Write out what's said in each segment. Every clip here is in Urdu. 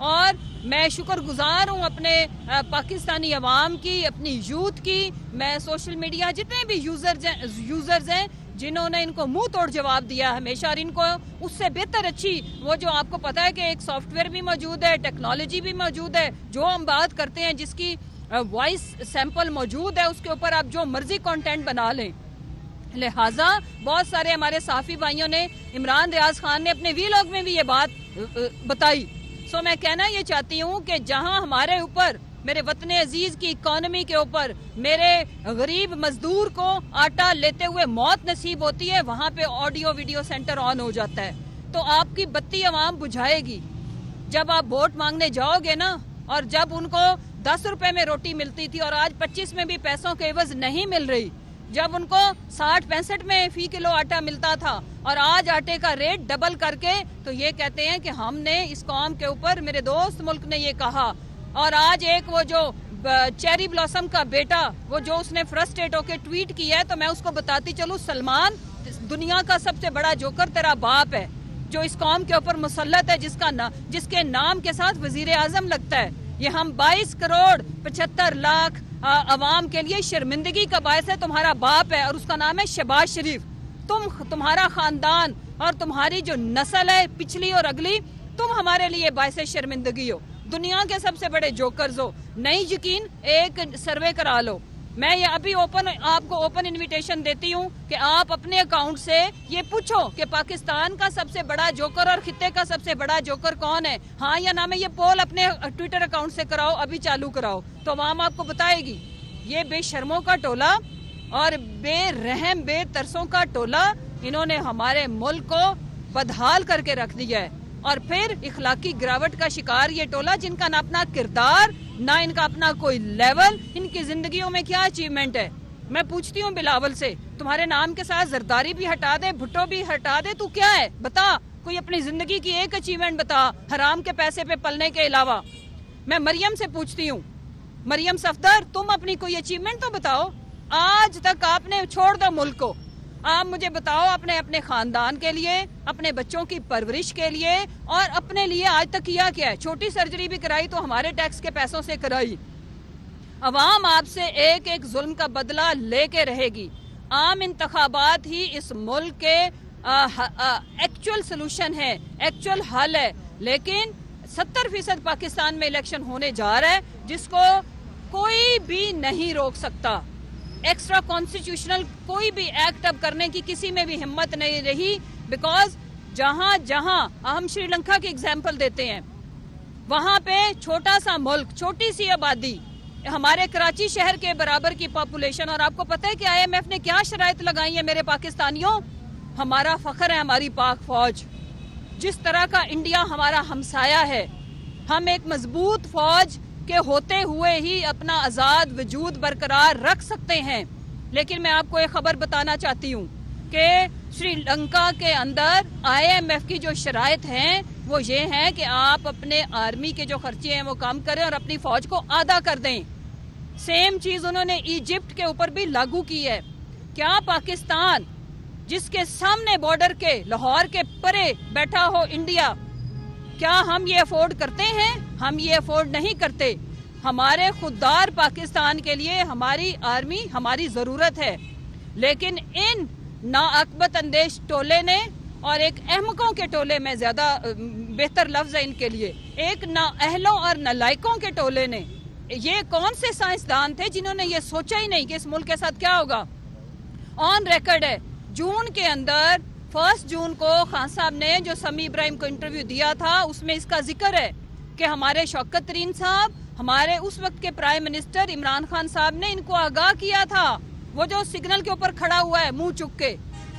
اور میں شکر گزار ہوں اپنے پاکستانی عوام کی، اپنی یوتھ کی. میں سوشل میڈیا جتنے بھی یوزرز ہیں جنہوں نے ان کو منہ توڑ جواب دیا ہمیشہ، اور ان کو اس سے بہتر اچھی وہ جو آپ کو پتا ہے کہ ایک سافٹ ویئر بھی موجود ہے، ٹیکنالوجی بھی موجود ہے، جو ہم بات کرتے ہیں جس کی وائس سیمپل موجود ہے، اس کے اوپر آپ جو مرضی کانٹینٹ بنا لیں. لہٰذا بہت سارے ہمارے صحافی بھائیوں نے، عمران ریاض خان نے اپنے ویلاگ میں بھی یہ بات بتائی. سو میں کہنا یہ چاہتی ہوں کہ جہاں ہمارے اوپر، میرے وطن عزیز کی اکانومی کے اوپر، میرے غریب مزدور کو آٹا لیتے ہوئے موت نصیب ہوتی ہے، وہاں پہ آڈیو ویڈیو سینٹر آن ہو جاتا ہے. تو آپ کی بتی عوام بجھائے گی. جب آپ ووٹ مانگنے جاؤ گے نا، اور جب ان کو 10 روپے میں روٹی ملتی تھی اور آج 25 میں بھی پیسوں کے عوض نہیں مل رہی، جب ان کو 60-65 میں فی کلو آٹا ملتا تھا اور آج آٹے کا ریٹ ڈبل کر کے، تو یہ کہتے ہیں کہ ہم نے اس قوم کے اوپر، میرے دوست ملک نے یہ کہا. اور آج ایک وہ جو چیری بلاسم کا بیٹا، وہ جو اس نے فرسٹریٹ ہو کے ٹویٹ کیا ہے، تو میں اس کو بتاتی چلوں، سلمان دنیا کا سب سے بڑا جوکر تیرا باپ ہے، جو اس قوم کے اوپر مسلط ہے، جس کے نام کے ساتھ وزیر اعظم لگتا ہے. یہ ہم 22 کروڑ 75 لاکھ عوام کے لیے شرمندگی کا باعث ہے. تمہارا باپ ہے اور اس کا نام ہے شہباز شریف. تمہارا خاندان اور تمہاری جو نسل ہے پچھلی اور اگلی، تم ہمارے لیے باعث شرمندگی ہو. دنیا کے سب سے بڑے جوکرز ہو. نہیں یقین، ایک سروے کرا لو. میں یہ ابھی آپ کو اوپن انویٹیشن دیتی ہوں کہ آپ اپنے اکاؤنٹ سے یہ پوچھو کہ پاکستان کا سب سے بڑا جوکر اور خطے کا سب سے بڑا جوکر کون ہے، ہاں یا نہ. میں یہ پول اپنے ٹویٹر اکاؤنٹ سے کراؤ، ابھی چالو کراؤ، تو عوام آپ کو بتائے گی. یہ بے شرموں کا ٹولہ اور بے رحم بے ترسوں کا ٹولہ، انہوں نے ہمارے ملک کو بدحال کر کے رکھ دیا ہے. اور پھر اخلاقی گراوٹ کا شکار یہ ٹولہ، جن کا نہ اپنا کردار، نہ ان کا اپنا کوئی لیول، ان کی زندگیوں میں کیا اچیومنٹ ہے. میں پوچھتی ہوں بلاول سے، تمہارے نام کے ساتھ زرداری بھی ہٹا دے، بھٹو بھی ہٹا دے، تو کیا ہے بتا. کوئی اپنی زندگی کی ایک اچیومنٹ بتا حرام کے پیسے پہ پلنے کے علاوہ. میں مریم سے پوچھتی ہوں، مریم صفدر، تم اپنی کوئی اچیومنٹ تو بتاؤ. آج تک آپ نے چھوڑ دو ملک کو. آپ مجھے بتاؤ، اپنے خاندان کے لیے، اپنے بچوں کی پرورش کے لیے اور اپنے لیے آج تک کیا کیا ہے. چھوٹی سرجری بھی کرائی تو ہمارے ٹیکس کے پیسوں سے کرائی. عوام آپ سے ایک ایک ظلم کا بدلہ لے کے رہے گی. عام انتخابات ہی اس ملک کے ایکچول سلوشن ہے، ایکچول حل ہے. لیکن 70% پاکستان میں الیکشن ہونے جا رہا ہے جس کو کوئی بھی نہیں روک سکتا. ایکسٹرا کانسٹیٹیوشنل کوئی بھی ایکٹ اب کرنے کی کسی میں بھی ہمت نہیں رہی، بیکاز جہاں ہم شری لنکا کی اگزامپل دیتے ہیں، وہاں پہ چھوٹا سا ملک، چھوٹی سی آبادی، ہمارے کراچی شہر کے برابر کی پاپولیشن، اور آپ کو پتہ ہے کہ IMF نے کیا شرائط لگائی ہیں میرے پاکستانیوں. ہمارا فخر ہے ہماری پاک فوج. جس طرح کا انڈیا ہمارا ہمسایہ ہے، ہم ایک مضبوط فوج کے ہوتے ہوئے ہی اپنا آزاد وجود برقرار رکھ سکتے ہیں. لیکن میں آپ کو ایک خبر بتانا چاہتی ہوں کہ سری لنکا کے اندر IMF کی جو شرائط ہیں وہ یہ ہیں کہ آپ اپنے آرمی کے جو خرچے ہیں وہ کم کریں اور اپنی فوج کو آدھا کر دیں. سیم چیز انہوں نے ایجپٹ کے اوپر بھی لاگو کی ہے. کیا پاکستان، جس کے سامنے بارڈر کے لاہور کے پرے بیٹھا ہو انڈیا، کیا ہم یہ افورڈ کرتے ہیں؟ ہم یہ افورڈ نہیں کرتے. ہمارے خوددار پاکستان کے لیے ہماری آرمی ہماری ضرورت ہے. لیکن ان ناعاقبت اندیش ٹولے نے، اور ایک احمقوں کے ٹولے میں زیادہ بہتر لفظ ہے ان کے لیے، ایک نااہلوں اور نالائقوں کے ٹولے نے، یہ کون سے سائنسدان تھے جنہوں نے یہ سوچا ہی نہیں کہ اس ملک کے ساتھ کیا ہوگا. آن ریکارڈ ہے، جون کے اندر 1 جون کو خان صاحب نے جو سمیع ابراہیم کو انٹرویو دیا تھا، اس میں اس کا ذکر ہے کہ ہمارے شوکت ترین صاحب، ہمارے اس وقت کے پرائم منسٹر عمران خان صاحب نے ان کو آگاہ کیا تھا. وہ جو سگنل کے اوپر کھڑا ہوا ہے منہ چک کے،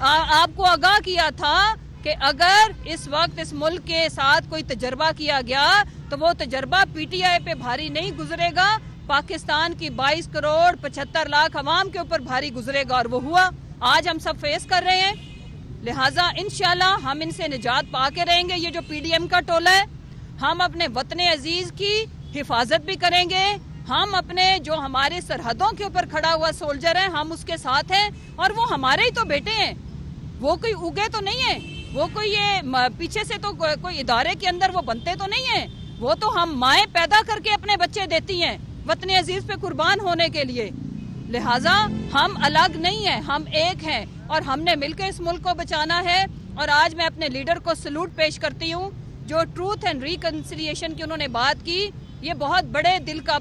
آپ کو آگاہ کیا تھا کہ اگر اس وقت اس ملک کے ساتھ کوئی تجربہ کیا گیا تو وہ تجربہ PTI پہ بھاری نہیں گزرے گا، پاکستان کی 22 کروڑ 75 لاکھ عوام کے اوپر بھاری گزرے گا. اور وہ ہوا. آج ہم سب فیس کر رہے ہیں. لہٰذا انشاءاللہ ہم ان سے نجات پا کے رہیں گے. یہ جو PDM کا ٹولہ ہے، ہم اپنے وطن عزیز کی حفاظت بھی کریں گے. ہم اپنے جو ہمارے سرحدوں کے اوپر کھڑا ہوا سولجر ہے، ہم اس کے ساتھ ہیں، اور وہ ہمارے ہی تو بیٹے ہیں. وہ کوئی اگے تو نہیں ہیں، وہ کوئی یہ پیچھے سے تو کوئی ادارے کے اندر وہ بنتے تو نہیں ہیں. وہ تو ہم مائیں پیدا کر کے اپنے بچے دیتی ہیں وطن عزیز پہ قربان ہونے کے لیے. لہٰذا ہم الگ نہیں ہیں, ہم ایک ہیں اور ہم نے مل کے اس ملک کو بچانا ہے. اور آج میں اپنے لیڈر کو سلوٹ پیش کرتی ہوں جو ٹروتھ اینڈ ریکنسیلیشن کی انہوں نے بات کی. یہ بہت بڑے دل کا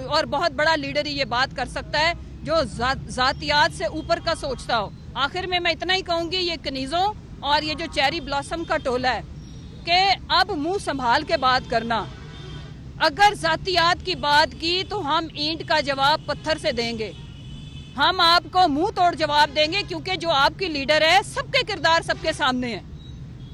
اور بہت بڑا لیڈر ہی یہ بات کر سکتا ہے جو ذاتیات سے اوپر کا سوچتا ہو. آخر میں اتنا ہی کہوں گی, یہ کنیزوں اور یہ جو چیری بلاسم کا ٹولہ ہے کہ اب منہ سنبھال کے بات کرنا. اگر ذاتیات کی بات کی تو ہم اینٹ کا جواب پتھر سے دیں گے, ہم آپ کو منہ توڑ جواب دیں گے, کیونکہ جو آپ کی لیڈر ہے سب کے کردار سب کے سامنے ہیں.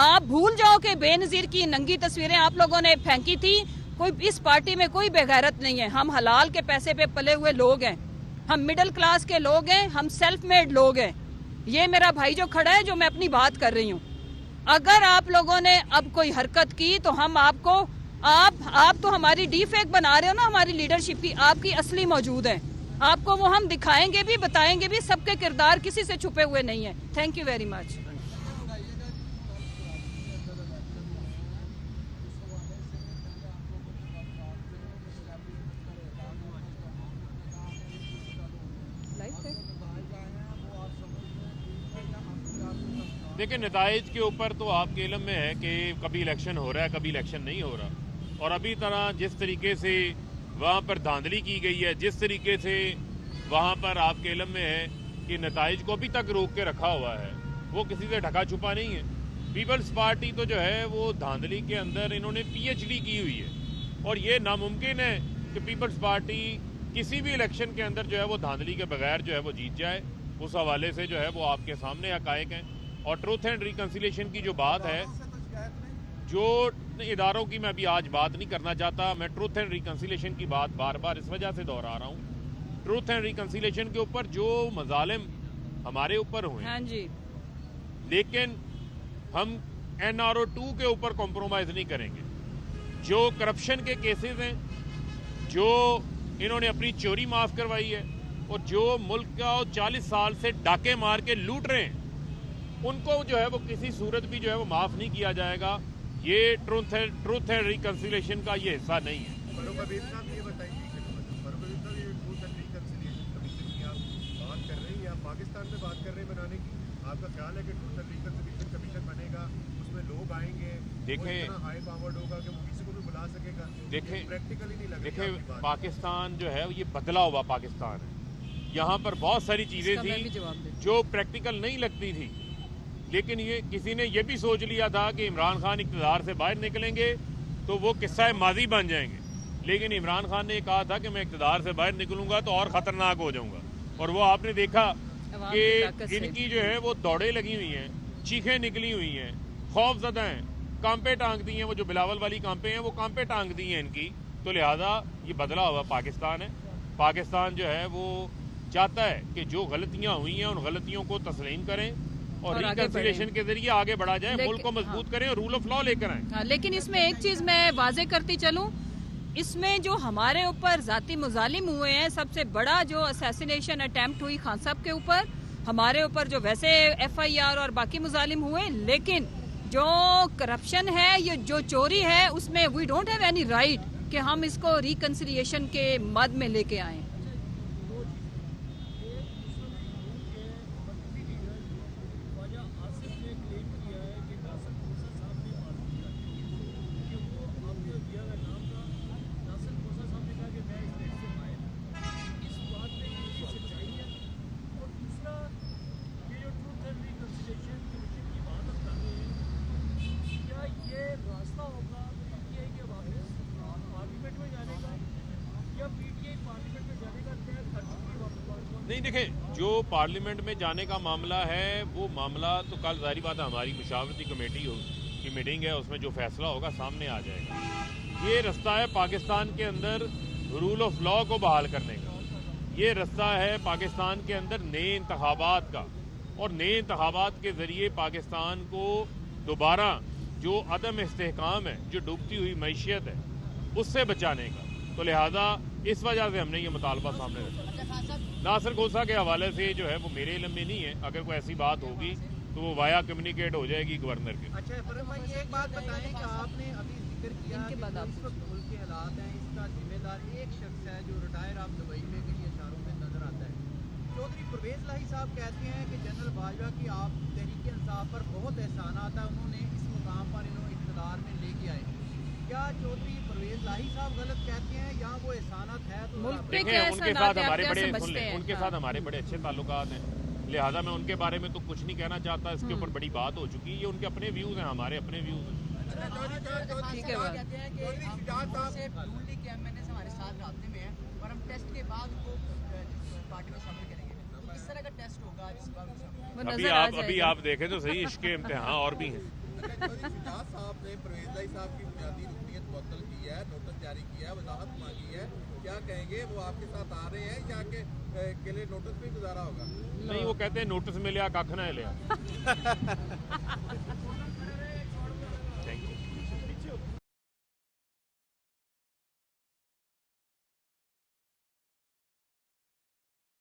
آپ بھول جاؤ کہ بے نظیر کی ننگی تصویریں آپ لوگوں نے پھینکی تھی. کوئی اس پارٹی میں کوئی بے غیرت نہیں ہے. ہم حلال کے پیسے پہ پلے ہوئے لوگ ہیں, ہم مڈل کلاس کے لوگ ہیں, ہم سیلف میڈ لوگ ہیں. یہ میرا بھائی جو کھڑا ہے جو میں اپنی بات کر رہی ہوں, اگر آپ لوگوں نے اب کوئی حرکت کی تو ہم آپ کو آپ تو ہماری ڈی فیک بنا رہے ہو نا ہماری لیڈرشپ کی, آپ کی اصلی موجود ہے. آپ کو وہ ہم دکھائیں گے بھی, بتائیں گے بھی. سب کے کردار کسی سے چھپے ہوئے نہیں ہیں. Thank you very much. دیکھیں, نتائج کے اوپر تو آپ کے علم میں ہے کہ کبھی الیکشن ہو رہا ہے, کبھی الیکشن نہیں ہو رہا. اور ابھی طرح جس طریقے سے وہاں پر دھاندلی کی گئی ہے, جس طریقے سے وہاں پر آپ کے علم میں ہے کہ نتائج کو ابھی تک روک کے رکھا ہوا ہے, وہ کسی سے ڈھکا چھپا نہیں ہے. پیپلز پارٹی تو جو ہے وہ دھاندلی کے اندر انہوں نے پی ایچ ڈی کی ہوئی ہے, اور یہ ناممکن ہے کہ پیپلز پارٹی کسی بھی الیکشن کے اندر جو ہے وہ دھاندلی کے بغیر جو ہے وہ جیت جائے. اس حوالے سے جو ہے وہ آپ کے سامنے حقائق ہیں. اور ٹروتھ اینڈ ریکنسیلیشن کی جو بات ہے, جو اداروں کی میں ابھی آج بات نہیں کرنا چاہتا, میں ٹروتھ اینڈ ریکنسیلیشن کی بات بار بار اس وجہ سے دہرا رہا ہوں. ٹروتھ اینڈ ریکنسیلیشن کے اوپر جو مظالم ہمارے اوپر ہوئے ہیں, جی, لیکن ہم NRO2 کے اوپر کمپرومائز نہیں کریں گے. جو کرپشن کے کیسز ہیں, جو انہوں نے اپنی چوری معاف کروائی ہے, اور جو ملک کا 40 سال سے ڈاکے مار کے لوٹ رہے ہیں, ان کو جو ہے وہ کسی صورت بھی جو ہے وہ معاف نہیں کیا جائے گا. یہ ٹروتھ اینڈ ریکنسیلیشن کا یہ حصہ نہیں ہے. فاروق حبیب صاحب یہ بتائیے, فاروق حبیب صاحب یہ ٹروتھ اینڈ ریکنسیلیشن کمیشن کی آپ بات کر رہے ہیں یا پاکستان میں بات کر رہے ہیں بنانے کی؟ آپ کا خیال ہے کہ ٹروتھ اینڈ ریکنسیلیشن کمیشن بنے گا, اس میں لوگ آئیں گے, دیکھیں ہائی پاورڈ ہوگا کہ وہ کسی کو بھی بلا سکے گا؟ پریکٹیکلی نہیں لگے. دیکھیں, پاکستان جو ہے یہ بدلا ہوا پاکستان ہے. یہاں پر بہت ساری چیزیں تھیں جو پریکٹیکل نہیں لگتی تھی, لیکن یہ کسی نے یہ بھی سوچ لیا تھا کہ عمران خان اقتدار سے باہر نکلیں گے تو وہ قصہ ماضی بن جائیں گے. لیکن عمران خان نے کہا تھا کہ میں اقتدار سے باہر نکلوں گا تو اور خطرناک ہو جاؤں گا, اور وہ آپ نے دیکھا کہ ان کی جو ہے وہ دوڑیں لگی ہوئی ہیں, چیخیں نکلی ہوئی ہیں, خوف زدہ ہیں, کانپیں ٹانگ دی ہیں. وہ جو بلاول والی کانپیں ہیں وہ کانپیں ٹانگ دی ہیں ان کی. تو لہذا یہ بدلا ہوا پاکستان ہے. پاکستان جو ہے وہ چاہتا ہے کہ جو غلطیاں ہوئی ہیں ان غلطیوں کو تسلیم کریں اور ریکنسیلیشن کے ذریعے آگے بڑھا جائیں, ملک کو مضبوط کریں اور رول آف لا لے کر آئیں. لیکن اس میں ایک چیز میں واضح کرتی چلوں, اس میں جو ہمارے اوپر ذاتی مظالم ہوئے ہیں, سب سے بڑا جو اسیسینیشن اٹیمپٹ ہوئی خان صاحب کے اوپر, ہمارے اوپر جو ویسے FIR اور باقی مظالم ہوئے, لیکن جو کرپشن ہے, یہ جو چوری ہے, اس میں we don't have any right کہ ہم اس کو ریکنسیلیشن کے مد میں لے کے آئیں. نہیں, دیکھیں, جو پارلیمنٹ میں جانے کا معاملہ ہے وہ معاملہ تو کل ظاہری بات ہے ہماری مشاورتی کمیٹی کی میٹنگ ہے, اس میں جو فیصلہ ہوگا سامنے آ جائے گا. یہ رستہ ہے پاکستان کے اندر رول آف لا کو بحال کرنے کا, یہ رستہ ہے پاکستان کے اندر نئے انتخابات کا, اور نئے انتخابات کے ذریعے پاکستان کو دوبارہ جو عدم استحکام ہے, جو ڈوبتی ہوئی معیشت ہے, اس سے بچانے کا. تو لہذا اس وجہ سے ہم نے یہ مطالبہ سامنے رکھا. ناصر کھوسہ کے حوالے سے جو ہے وہ میرے علم میں نہیں ہے, اگر کوئی ایسی بات ہوگی تو وہ وایا کمیونیکیٹ ہو جائے گی گورنر کے. اچھا فرم بھائی, یہ ایک بات بتائیں کہ آپ نے ابھی ذکر کیا ان کے کہ بعد جو آپ اس وقت ملک کے حالات ہیں اس کا ذمہ دار ایک شخص ہے جو ریٹائر آف دبئی میں کئی اشاروں میں نظر آتا ہے. چودھری پرویز لاہی صاحب کہتے ہیں کہ جنرل باجوہ کی آپ تحریک انصاف پر بہت احسانات ہے, انہوں نے اس مقام پر انہوں اقتدار میں لے کے آئے. کیا چودھری پرویز لاہی صاحب غلط کہتے ہیں یا وہ احسانات ہے تو ملک پہ دیکھیں کیا ان کے احسانات ساتھ ہیں, آپ ہمارے کیا بڑے سمجھتے ہیں؟ ان کے ساتھ ہمارے بڑے اچھے تعلقات ہیں, لہٰذا میں ان کے بارے میں تو کچھ نہیں کہنا چاہتا, اس کے اوپر بڑی بات ہو چکی ہے. یہ ان کے اپنے ویوز ہیں, ہمارے اپنے ویوز ہیں. ٹھیک ہے بات. کہتے ہیں کہ ہم سے نون لیگ کے MNAs ہمارے ساتھ رابطے میں ہیں اور ہم ٹیسٹ کے بعد ان کو پارٹی میں شامل کریں گے. تو کس طرح کا ٹیسٹ ہوگا جس کا وہ ابھی نظر آ آپ جائے ابھی گا. آپ دیکھیں تو صحیح, عشق کے امتحان اور بھی ہیں. شجاعت صاحب نے پرویز لاہی صاحب کی بنیادی رکنیت معطل کی ہے, نوٹس جاری کیا ہے, وضاحت مانگی ہے. کیا کہیں گے, وہ آپ کے ساتھ آ رہے ہیں یا کہ اکیلے نوٹس پہ گزارا ہوگا؟ نہیں, وہ کہتے ہیں نوٹس میں لیا کھ نہ لیا.